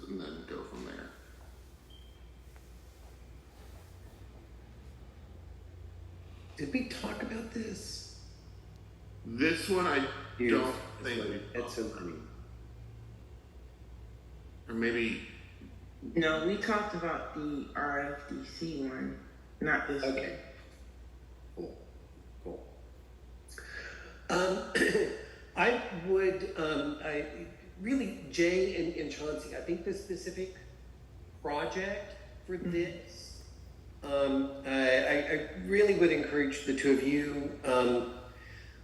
and then go from there. Did we talk about this? This one I don't think we That's so funny. or maybe No, we talked about the RFDC one, not this one. Okay. Cool. I would, really, Jay and Chauncey, I think the specific project for this, I really would encourage the two of you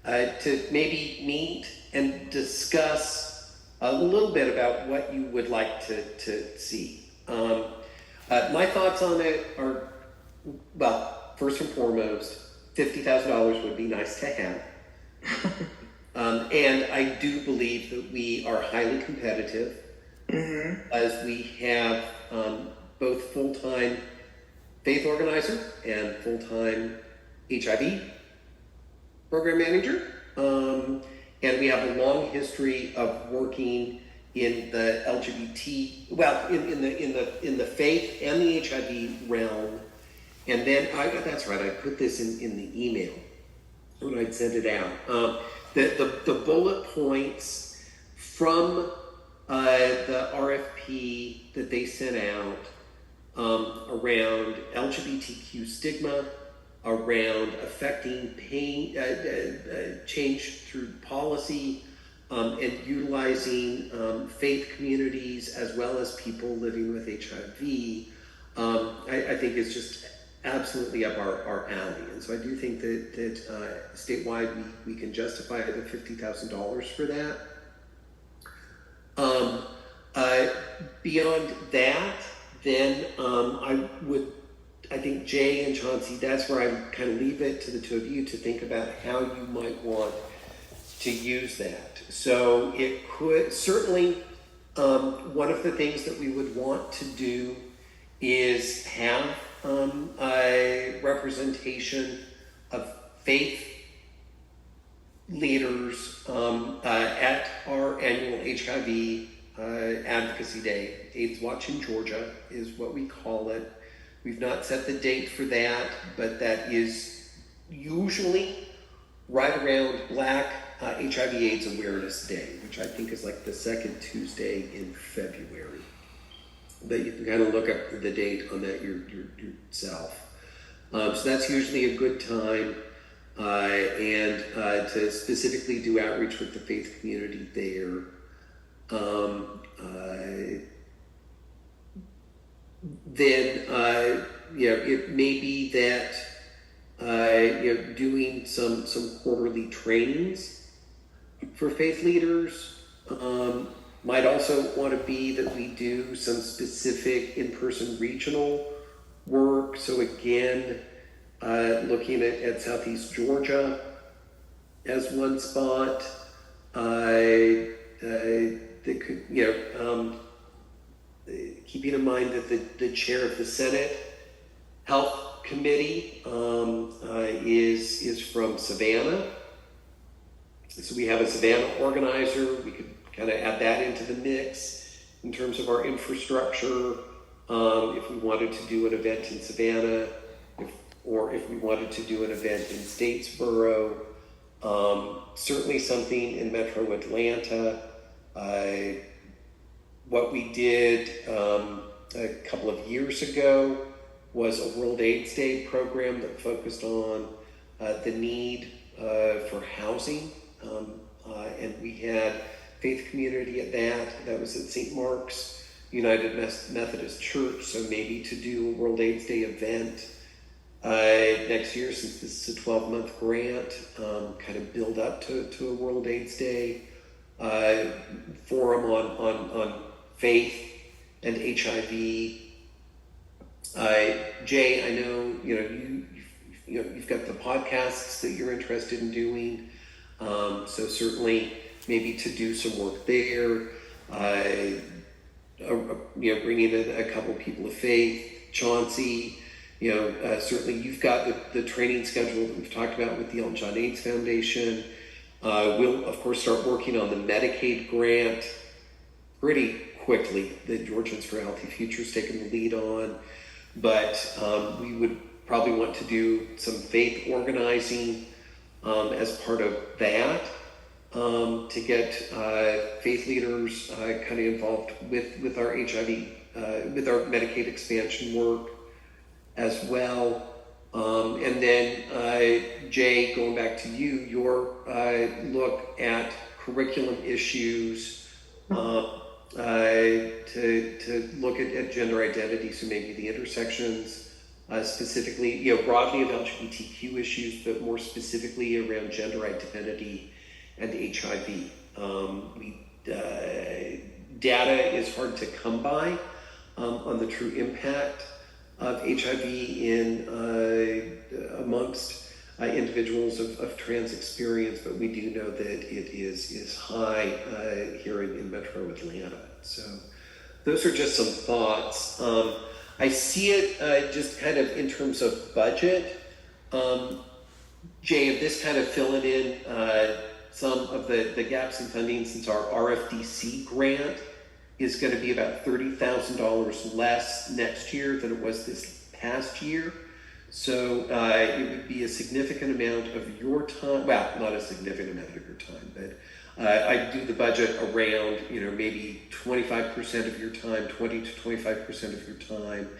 to maybe meet and discuss a little bit about what you would like to see. My thoughts on it are, well, first and foremost, $50,000 would be nice to have. And I do believe that we are highly competitive as we have both full-time faith organizer and full-time HIV program manager. And we have a long history of working in the LGBT, well, in the faith and the HIV realm. And then that's right, I put this in the email when I'd sent it out. The bullet points from the RFP that they sent out around LGBTQ stigma, around affecting pain, change through policy, and utilizing faith communities as well as people living with HIV, I think is just absolutely up our alley. And so I do think that statewide we can justify the $50,000 for that. Beyond that, then I think Jay and Chauncey, that's where I kind of leave it to the two of you to think about how you might want to use that. So it could certainly, one of the things that we would want to do is have a representation of faith leaders at our annual HIV Advocacy Day. AIDS Watch in Georgia is what we call it. We've not set the date for that, but that is usually right around Black HIV/AIDS Awareness Day, which I think is like the second Tuesday in February. But you can kind of look up the date on that yourself. So that's usually a good time, and to specifically do outreach with the faith community there. Then it may be that doing some quarterly trainings for faith leaders. Might also want to be that we do some specific in-person regional work. So again, looking at Southeast Georgia as one spot, that could, keeping in mind that the chair of the Senate Health Committee is from Savannah. So we have a Savannah organizer. We could kind of add that into the mix in terms of our infrastructure. If we wanted to do an event in Savannah, or if we wanted to do an event in Statesboro, certainly something in Metro Atlanta. What we did a couple of years ago was a World AIDS Day program that focused on the need for housing, and we had faith community at that. That was at St. Mark's United Methodist Church. So maybe to do a World AIDS Day event next year, since this is a 12-month grant, kind of build up to a World AIDS Day forum on faith and HIV. Jay, I know you've got the podcasts that you're interested in doing, so certainly maybe to do some work there. Bringing in a couple people of faith. Chauncey, certainly you've got the training schedule that we've talked about with the Elton John AIDS Foundation. We'll of course start working on the Medicaid grant pretty quickly that Georgians for Healthy Futures taken the lead on. But we would probably want to do some faith organizing as part of that, to get faith leaders kind of involved with our HIV, with our Medicaid expansion work as well. And then, Jay, going back to you, your look at curriculum issues, to look at gender identity, so maybe the intersections, specifically, broadly of LGBTQ issues, but more specifically around gender identity and HIV. Data is hard to come by on the true impact of HIV in amongst individuals of trans experience, but we do know that it is high here in Metro Atlanta. So those are just some thoughts. I see it just kind of in terms of budget. Jay, of this kind of filling in some of the gaps in funding, since our RFDC grant is going to be about $30,000 less next year than it was this past year. So it would be a significant amount of your time, well, not a significant amount of your time, but I do the budget around, maybe 25% of your time, 20 to 25% of your time,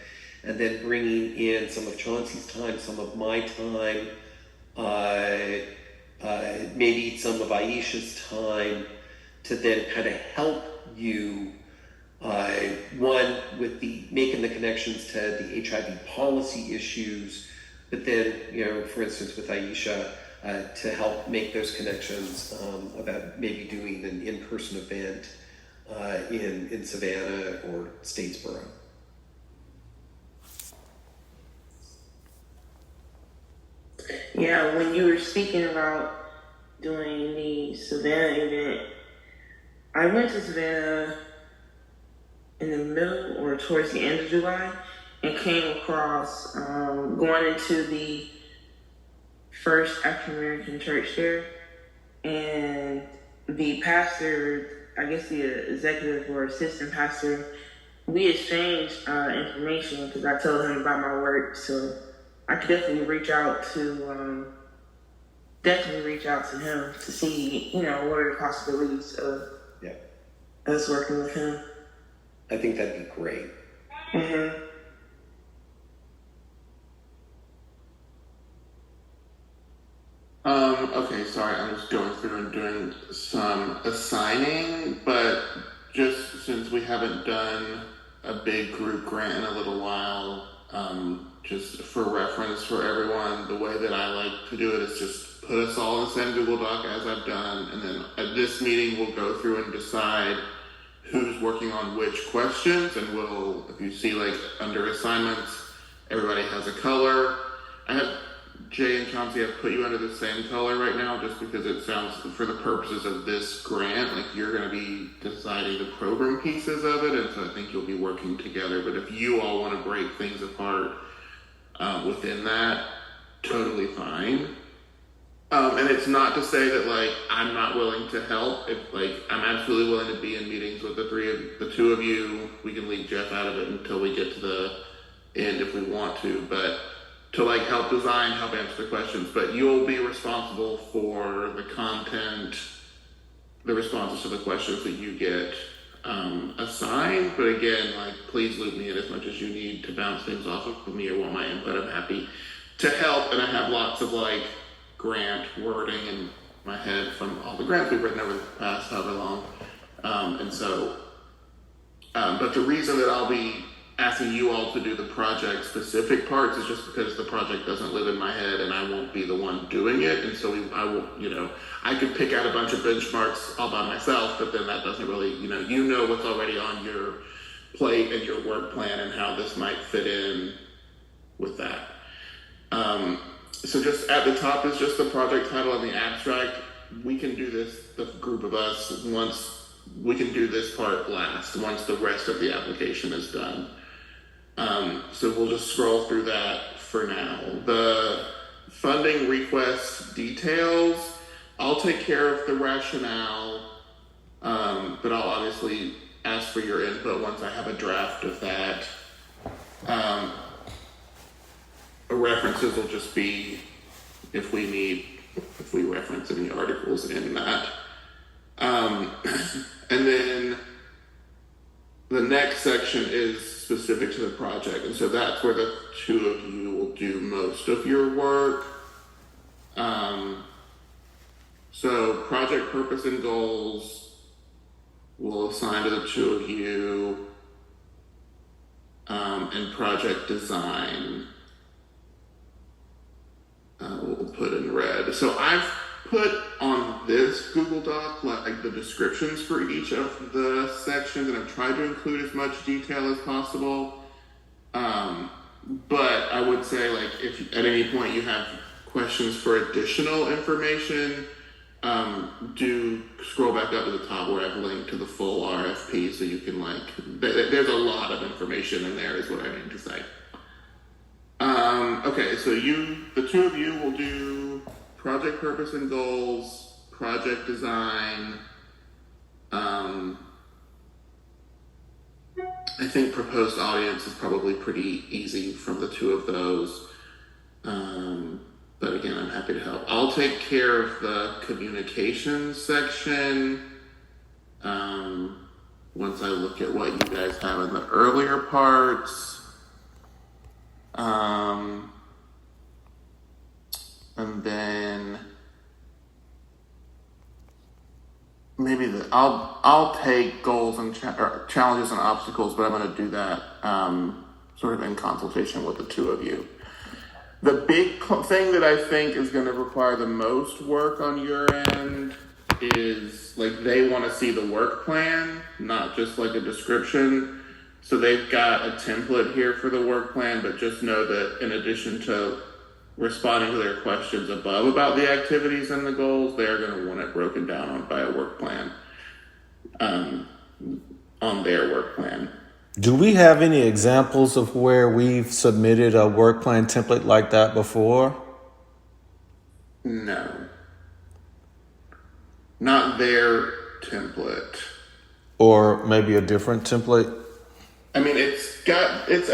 and then bringing in some of Chauncey's time, some of my time, maybe some of Aisha's time, to then kind of help you, one, with making the connections to the HIV policy issues, but then, for instance, with Aisha, to help make those connections about maybe doing an in-person event in Savannah or Statesboro. Yeah, when you were speaking about doing the Savannah event, I went to Savannah in the middle or towards the end of July and came across going into the first African American church there, and the pastor, I guess the executive or assistant pastor, we exchanged information because I told him about my work, so I could definitely reach out to him to see, what are the possibilities of us working with him. I think that'd be great. Mm-hmm. Okay, sorry, I'm just going through and doing some assigning, but just since we haven't done a big group grant in a little while, just for reference for everyone, the way that I like to do it is just put us all in the same Google Doc as I've done, and then at this meeting we'll go through and decide who's working on which questions, and we'll, if you see like under assignments, everybody has a color. I have Jay and Chauncey, I've put you under the same color right now just because it sounds, for the purposes of this grant, like you're going to be deciding the program pieces of it, and so I think you'll be working together. But if you all want to break things apart within that, totally fine. And it's not to say that like I'm not willing to help. If like I'm absolutely willing to be in meetings with the two of you. We can leave Jeff out of it until we get to the end if we want to, but to like help design, help answer the questions. But you'll be responsible for the content, the responses to the questions that you get assigned. But again, like please loop me in as much as you need to bounce things off of me or want my input. I'm happy to help, and I have lots of like grant wording in my head from all the grants we've written over the past however long. But the reason that I'll be asking you all to do the project specific parts is just because the project doesn't live in my head and I won't be the one doing it. And so I will, I could pick out a bunch of benchmarks all by myself, but then that doesn't really, you know what's already on your plate and your work plan and how this might fit in with that. So just at the top is just the project title and the abstract. We can do this, the group of us, we can do this part last, once the rest of the application is done. So we'll just scroll through that for now. The funding request details, I'll take care of the rationale, but I'll obviously ask for your input once I have a draft of that. References will just be if we reference any articles in that. And then the next section is specific to the project, and so that's where the two of you will do most of your work. So project purpose and goals will assign to the two of you, and project design we'll put in red. So I've put on this Google Doc like the descriptions for each of the sections, and I've tried to include as much detail as possible. But I would say, like, if at any point you have questions for additional information, do scroll back up to the top where I've linked to the full RFP, so you can there's a lot of information in there is what I mean to say. Okay, so the two of you will do project purpose and goals, project design. I think proposed audience is probably pretty easy from the two of those. But again, I'm happy to help. I'll take care of the communications section once I look at what you guys have in the earlier parts. And then maybe I'll take goals and challenges and obstacles, but I'm going to do that sort of in consultation with the two of you. The big thing that I think is going to require the most work on your end is, like, they want to see the work plan, not just like a description. So they've got a template here for the work plan, but just know that in addition to responding to their questions above about the activities and the goals, they're going to want it broken down by a work plan, on their work plan. Do we have any examples of where we've submitted a work plan template like that before? No. Not their template. Or maybe a different template? I mean, I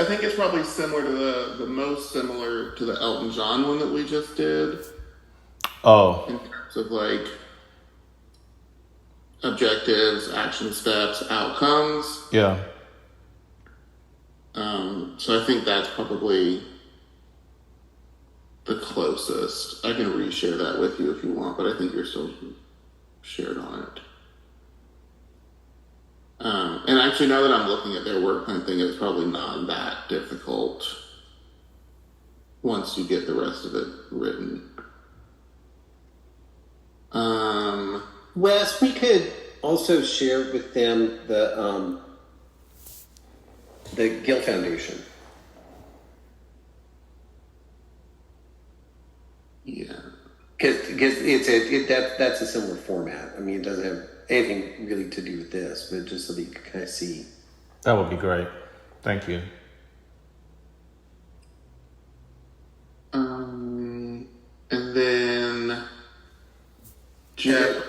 think it's probably similar to the most similar to the Elton John one that we just did. Oh. In terms of, like, objectives, action steps, outcomes. Yeah. So I think that's probably the closest. I can reshare that with you if you want, but I think you're still shared on it. And actually, now that I'm looking at their work plan thing, it's probably not that difficult once you get the rest of it written. Wes, we could also share with them the Gill Foundation. Yeah. Because that's a similar format. I mean, it doesn't have anything really to do with this, but just so that you can kind of see. That would be great. Thank you. And then Jeff,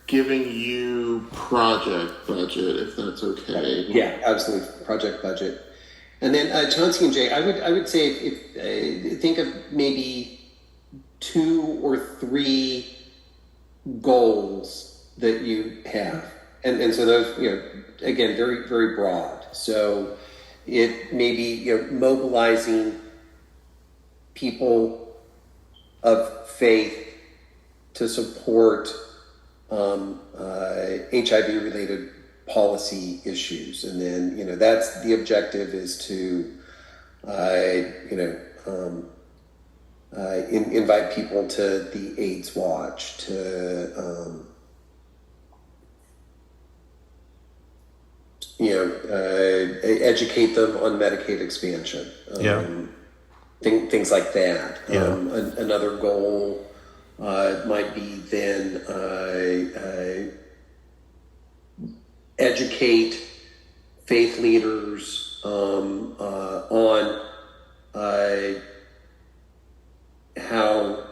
giving you project budget, if that's okay. Yeah, absolutely. Project budget. And then Chauncey and Jay, I would say if think of maybe 2 or 3 goals that you have, and so those, again, very, very broad. So it may be mobilizing people of faith to support HIV related policy issues, and then that's the objective is to invite people to the AIDS Watch, to educate them on Medicaid expansion, things like that. Another goal might be then educate faith leaders on how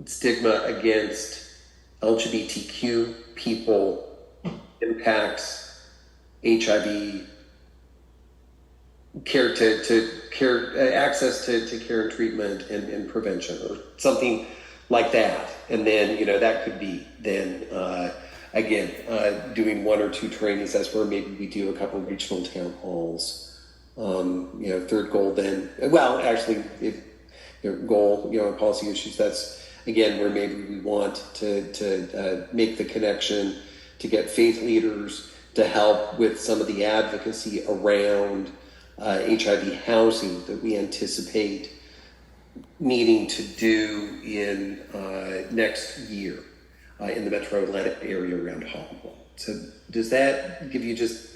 stigma against LGBTQ people impacts HIV care to care access to care and treatment and prevention or something like that. And then, that could be then, again, doing 1 or 2 trainings. That's where maybe we do a couple of regional town halls. Third goal then, well, actually, if goal, policy issues, that's again where maybe we want to make the connection to get faith leaders to help with some of the advocacy around HIV housing that we anticipate needing to do in next year in the metro Atlanta area around Hopewell. So does that give you just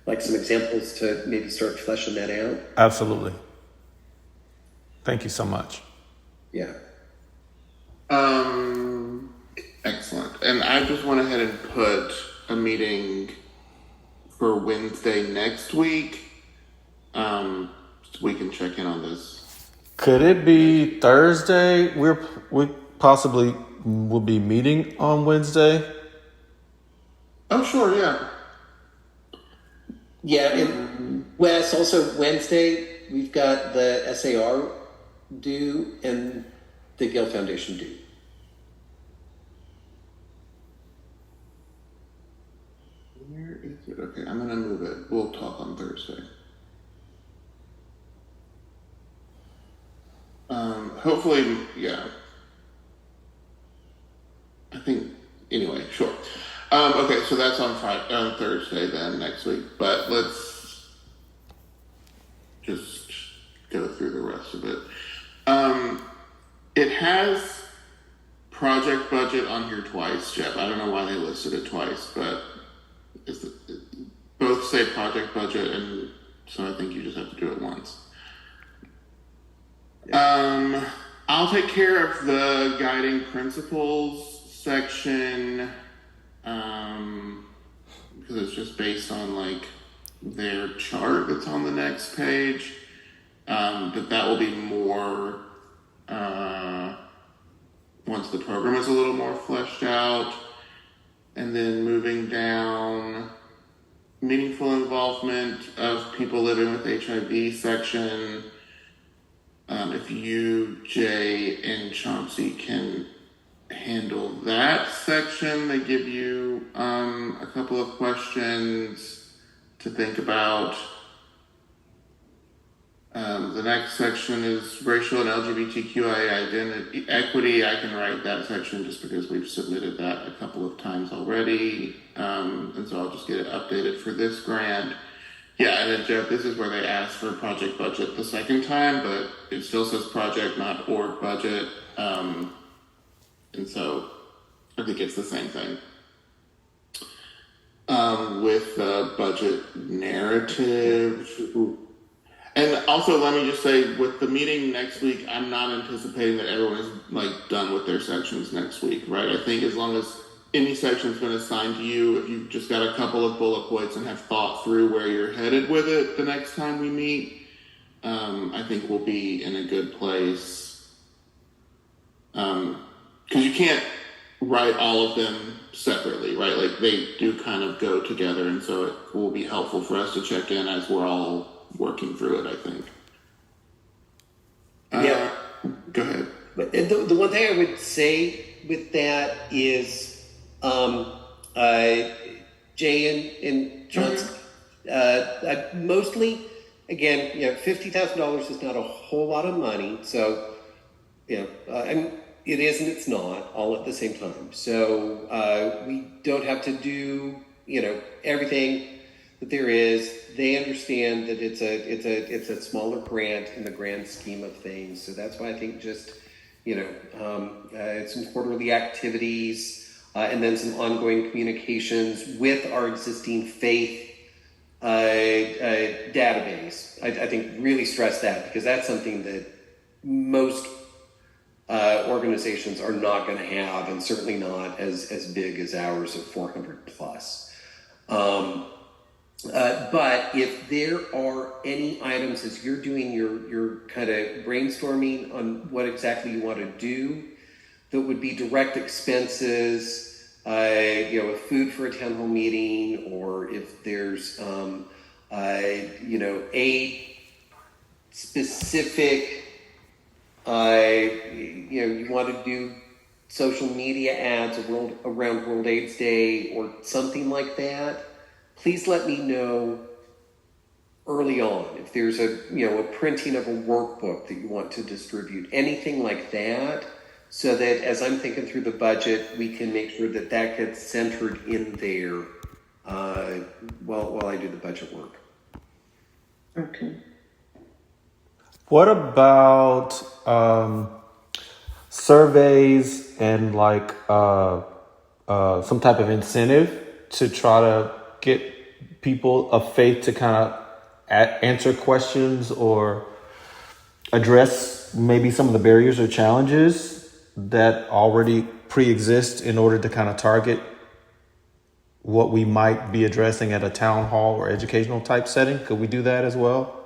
like some examples to maybe start fleshing that out? Absolutely. Thank you so much. Yeah. Excellent. And I just went ahead and put a meeting for Wednesday next week. So we can check in on this. Could it be Thursday? We possibly will be meeting on Wednesday. Oh, sure, yeah. Yeah, and Wes, also Wednesday, we've got the SAR due and the Gill Foundation due. Where is it? Okay, I'm gonna move it. We'll talk on Thursday. Hopefully, yeah. I think, anyway, sure. Okay, so that's on Thursday then, next week. But let's just go through the rest of it. It has project budget on here twice, Jeff. I don't know why they listed it twice, but both say project budget, and so I think you just have to do it once. I'll take care of the guiding principles section, because it's just based on like their chart that's on the next page. But that will be more once the program is a little more fleshed out. And then moving down, meaningful involvement of people living with HIV section. If you, Jay, and Chauncey can handle that section, they give you a couple of questions to think about. The next section is racial and LGBTQI identity equity. I can write that section just because we've submitted that a couple of times already, and so I'll just get it updated for this grant. Yeah, and then Jeff, this is where they asked for project budget the second time, but it still says project, not org budget, and so I think it's the same thing. With the budget narrative. And also, let me just say, with the meeting next week, I'm not anticipating that everyone is like done with their sections next week, right? I think as long as any section's been assigned to you, if you've just got a couple of bullet points and have thought through where you're headed with it the next time we meet, I think we'll be in a good place. Because you can't write all of them separately, right? Like they do kind of go together, and so it will be helpful for us to check in as we're all working through it, I think. Yeah. Go ahead. But the one thing I would say with that is, Jay and Johnson, mostly, again, $50,000 is not a whole lot of money. So, and it is and it's not all at the same time. So we don't have to do, everything that there is. They understand that it's a smaller grant in the grand scheme of things. So that's why I think just, some quarterly activities, and then some ongoing communications with our existing faith database. I think really stress that, because that's something that most organizations are not going to have, and certainly not as big as ours of 400 plus. But if there are any items as you're doing your kind of brainstorming on what exactly you want to do, that would be direct expenses a food for a town hall meeting, or if there's, a specific, you want to do social media ads around World AIDS Day or something like that, please let me know early on. If there's a printing of a workbook that you want to distribute, anything like that, so that as I'm thinking through the budget, we can make sure that that gets centered in there while I do the budget work. Okay. What about surveys and like some type of incentive to try to get people of faith to kind of answer questions or address maybe some of the barriers or challenges that already pre-exist in order to kind of target what we might be addressing at a town hall or educational type setting? Could we do that as well?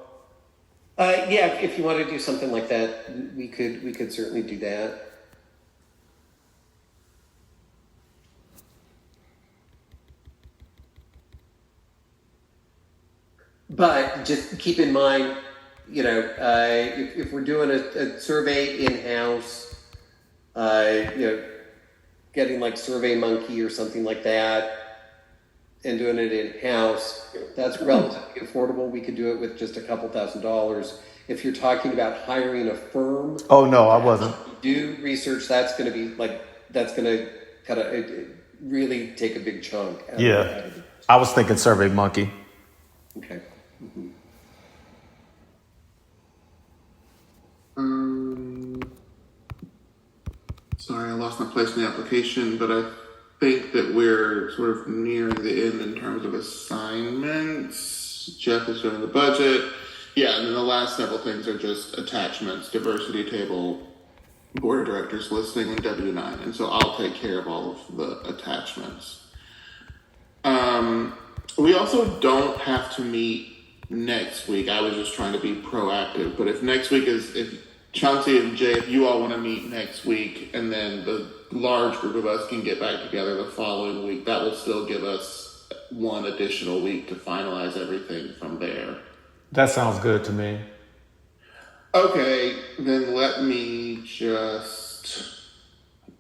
Yeah, if you want to do something like that, we could certainly do that. But just keep in mind, if we're doing a survey in-house, getting like SurveyMonkey or something like that, and doing it in-house, that's relatively affordable. We could do it with just a couple $1,000s. If you're talking about hiring a firm, Oh, no, I wasn't. do research. That's going to be that's going to kind of really take a big chunk. Out of it. I was thinking SurveyMonkey. Okay. Mm-hmm. Sorry, I lost my place in the application, but I think that we're sort of nearing the end in terms of assignments. Jeff is doing the budget. Yeah, and then the last several things are just attachments, diversity table, board of directors listing, and W-9. And so I'll take care of all of the attachments. We also don't have to meet next week. I was just trying to be proactive. But if next week if Chauncey and Jay, if you all want to meet next week, and then the large group of us can get back together the following week, that will still give us one additional week to finalize everything from there. That sounds good to me. Okay, then let me just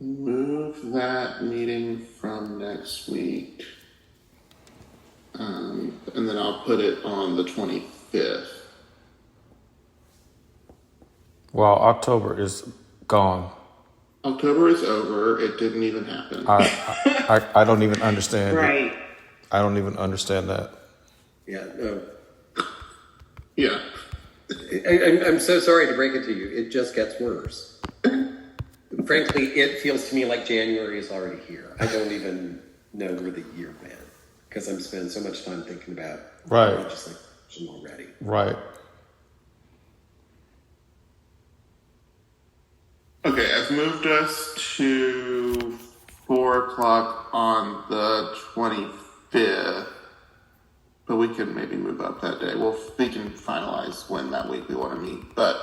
move that meeting from next week. And then I'll put it on the 25th. Well, October is gone. October is over. It didn't even happen. I don't even understand. Right. I don't even understand that. Yeah. No. Yeah. I'm so sorry to break it to you. It just gets worse. Frankly, it feels to me like January is already here. I don't even know where the year went because I'm spending so much time thinking about legislation already. Right. Okay, I've moved us to 4:00 on the 25th, but we can maybe move up that day. We can finalize when that week we want to meet. But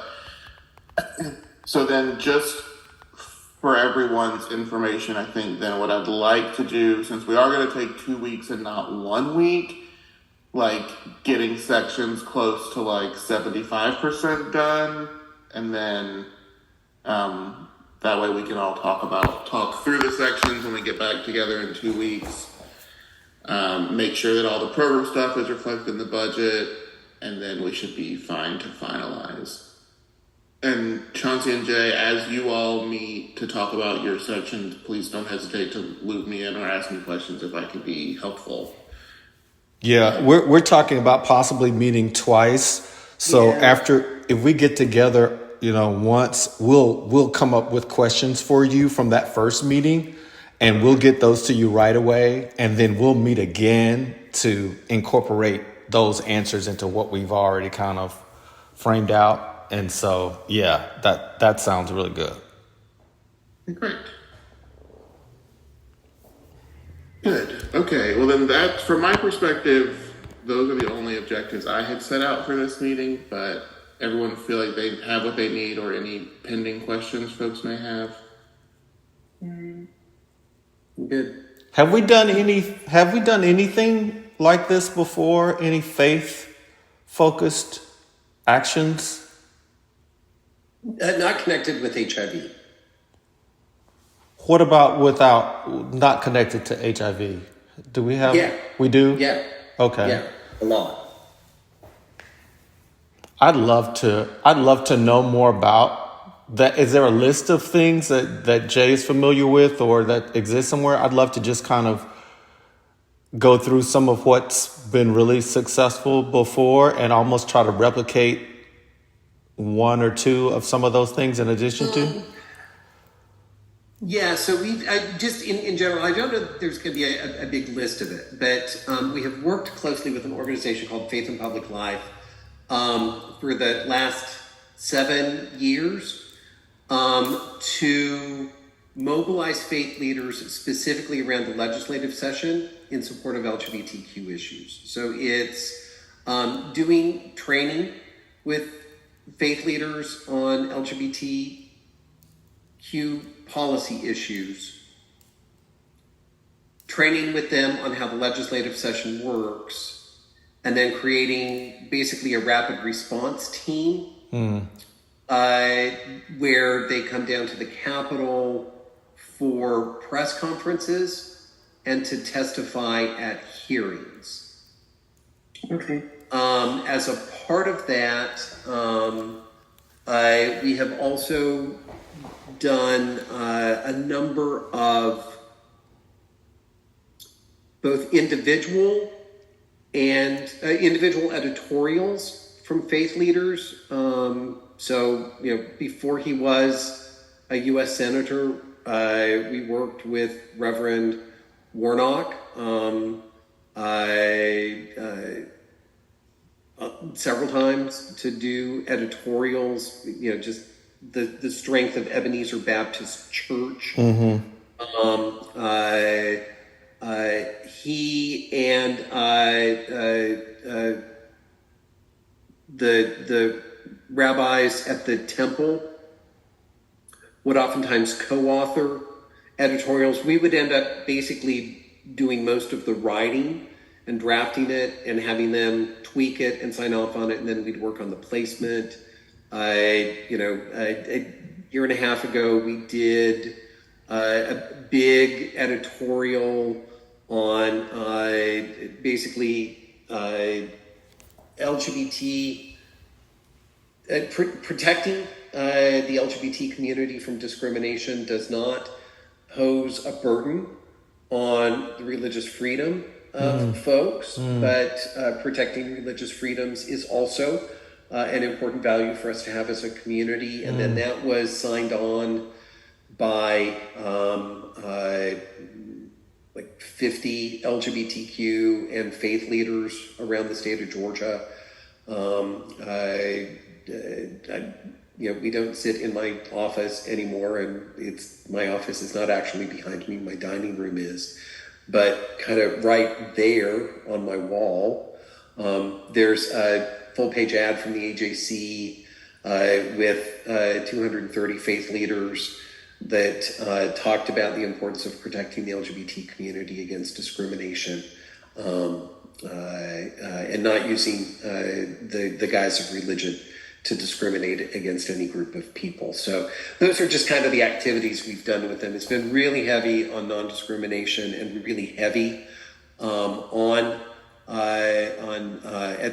so then, just for everyone's information, I think then what I'd like to do, since we are going to take 2 weeks and not 1 week, like getting sections close to like 75% done, and then that way we can all talk through the sections when we get back together in 2 weeks. Make sure that all the program stuff is reflected in the budget, and then we should be fine to finalize. And Chauncey and Jay, as you all meet to talk about your sections, please don't hesitate to loop me in or ask me questions if I can be helpful. Yeah, we're talking about possibly meeting twice. So if we get together, once, we'll come up with questions for you from that first meeting, and we'll get those to you right away, and then we'll meet again to incorporate those answers into what we've already kind of framed out. And so, yeah, that sounds really good. Great. Good. Okay. Well, then from my perspective, those are the only objectives I had set out for this meeting, but everyone feel like they have what they need or any pending questions folks may have? Good. Have we done anything like this before? Any faith focused actions? Not connected with HIV. What about without not connected to HIV? Do we have? Yeah. We do? Yeah. Okay. Yeah. A lot. I'd love to know more about that. Is there a list of things that Jay is familiar with or that exists somewhere? I'd love to just kind of go through some of what's been really successful before and almost try to replicate one or two of some of those things in addition to. Yeah, so we just in general, I don't know that there's going to be a big list of it, but we have worked closely with an organization called Faith in Public Life for the last 7 years to mobilize faith leaders specifically around the legislative session in support of LGBTQ issues. So it's doing training with faith leaders on LGBTQ policy issues, training with them on how the legislative session works, and then creating basically a rapid response team where they come down to the Capitol for press conferences and to testify at hearings. Okay. As a part of that, we have also done a number of both individual editorials from faith leaders. So, before he was a U.S. Senator, we worked with Reverend Warnock several times to do editorials, just the strength of Ebenezer Baptist Church. He and the rabbis at the temple would oftentimes co-author editorials. We would end up basically doing most of the writing and drafting it and having them tweak it and sign off on it, and then we'd work on the placement. A year and a half ago, we did a big editorial on basically LGBT, protecting the LGBT community from discrimination does not pose a burden on the religious freedom of folks, but protecting religious freedoms is also an important value for us to have as a community. And then that was signed on by like 50 LGBTQ and faith leaders around the state of Georgia. We don't sit in my office anymore, and my office is not actually behind me. My dining room is, but kind of right there on my wall, there's a full-page ad from the AJC with 230 faith leaders that talked about the importance of protecting the LGBT community against discrimination and not using the guise of religion to discriminate against any group of people. So those are just kind of the activities we've done with them. It's been really heavy on non-discrimination and really heavy at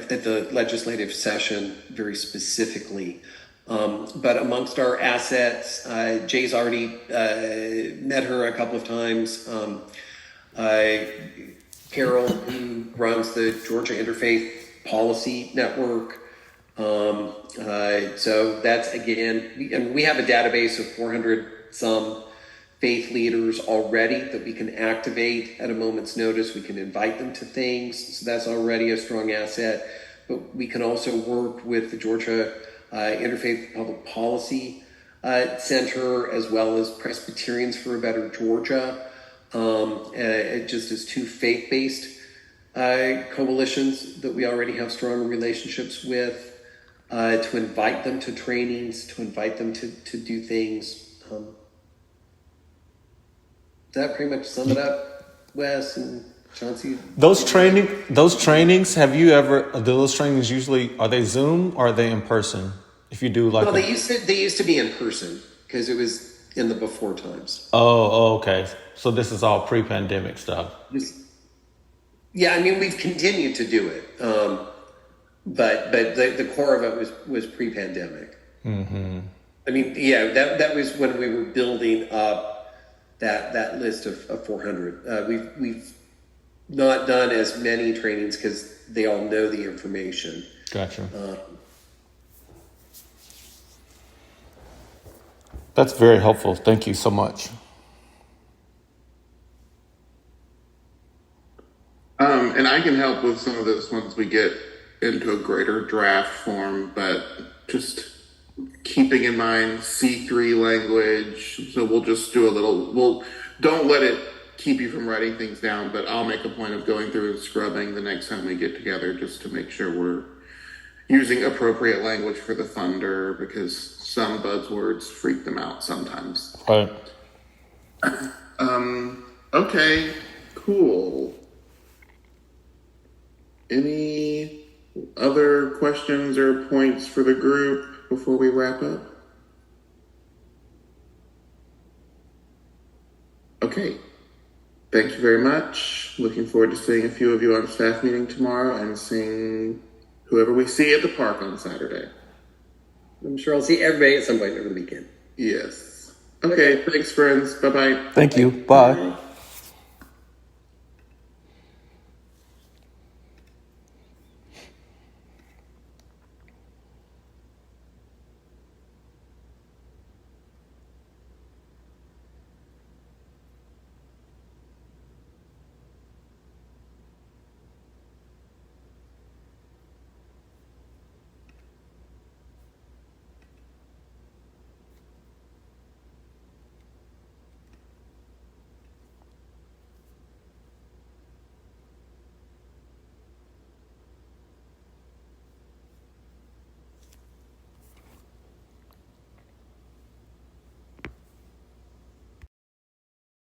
the legislative session very specifically. But amongst our assets, Jay's already met her a couple of times. Carol, who runs the Georgia Interfaith Policy Network. So that's, again, and we have a database of 400 some faith leaders already that we can activate at a moment's notice. We can invite them to things. So that's already a strong asset. But we can also work with the Georgia Interfaith Public Policy Center, as well as Presbyterians for a Better Georgia, just as two faith-based coalitions that we already have strong relationships with, to invite them to trainings, to invite them to do things. Does that pretty much sum it up? Wes and Chauncey. Those trainings, have you ever, do those trainings usually, are they Zoom or are they in person? If you do like, Well, they used to be in person because it was in the before times. okay. So this is all pre-pandemic stuff. Yeah, I mean, we've continued to do it, but the core of it was pre-pandemic. Mm-hmm. I mean, yeah, that was when we were building up that list of 400. We've not done as many trainings because they all know the information. Gotcha. That's very helpful. Thank you so much. And I can help with some of this once we get into a greater draft form, but just keeping in mind C3 language. So we'll just do a little, don't let it keep you from writing things down, but I'll make a point of going through and scrubbing the next time we get together just to make sure we're using appropriate language for the funder, because some buzzwords freak them out sometimes. Right. Okay, cool. Any other questions or points for the group before we wrap up? Okay. Thank you very much. Looking forward to seeing a few of you on staff meeting tomorrow and seeing whoever we see at the park on Saturday. I'm sure I'll see everybody at some point over the weekend. Yes. Okay, thanks, friends. Bye-bye. Thank you. Bye.